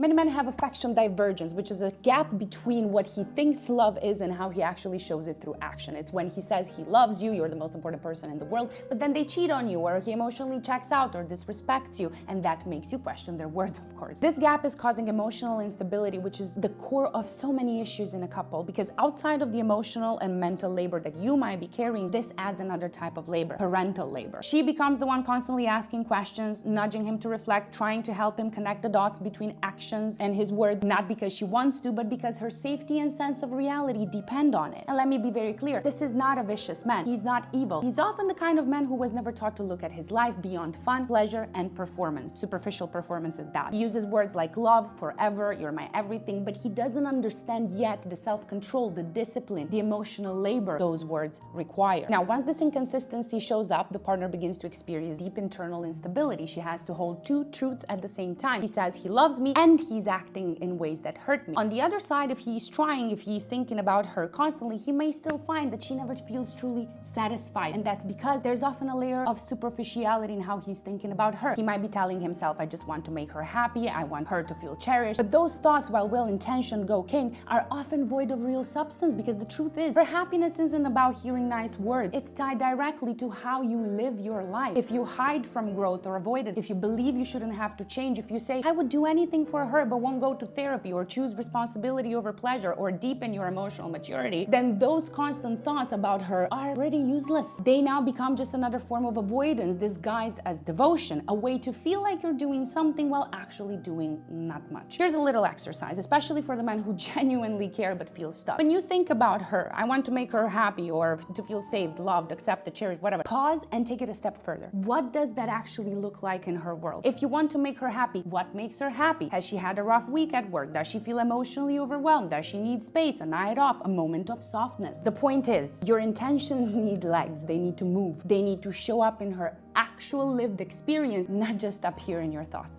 Many men have affectional divergence, which is a gap between what he thinks love is and how he actually shows it through action. It's when he says he loves you, you're the most important person in the world, but then they cheat on you, or he emotionally checks out or disrespects you, and that makes you question their words, of course. This gap is causing emotional instability, which is the core of so many issues in a couple, because outside of the emotional and mental labor that you might be carrying, this adds another type of labor, parental labor. She becomes the one constantly asking questions, nudging him to reflect, trying to help him connect the dots between actions and his words, not because she wants to, but because her safety and sense of reality depend on it. And let me be very clear, this is not a vicious man. He's not evil. He's often the kind of man who was never taught to look at his life beyond fun, pleasure, and performance, superficial performance at that. He uses words like love, forever, you're my everything, but he doesn't understand yet the self-control, the discipline, the emotional labor those words require. Now, once this inconsistency shows up, the partner begins to experience deep internal instability. She has to hold two truths at the same time. He says he loves me, and he's acting in ways that hurt me. On the other side, if he's thinking about her constantly, he may still find that she never feels truly satisfied. And that's because there's often a layer of superficiality in how he's thinking about her. He might be telling himself, I just want to make her happy, I want her to feel cherished. But those thoughts, while well-intentioned go king, are often void of real substance, because the truth is, her happiness isn't about hearing nice words. It's tied directly to how you live your life. If you hide from growth or avoid it, if you believe you shouldn't have to change, if you say, I would do anything for her but won't go to therapy, or choose responsibility over pleasure, or deepen your emotional maturity, then those constant thoughts about her are pretty useless. They now become just another form of avoidance disguised as devotion, a way to feel like you're doing something while actually doing not much. Here's a little exercise, especially for the men who genuinely care but feel stuck. When you think about her, I want to make her happy, or to feel saved, loved, accepted, cherished, whatever, pause and take it a step further. What does that actually look like in her world? If you want to make her happy, what makes her happy? Has she had a rough week at work? Does she feel emotionally overwhelmed? Does she need space, a night off, a moment of softness? The point is, your intentions need legs. They need to move. They need to show up in her actual lived experience, not just up here in your thoughts.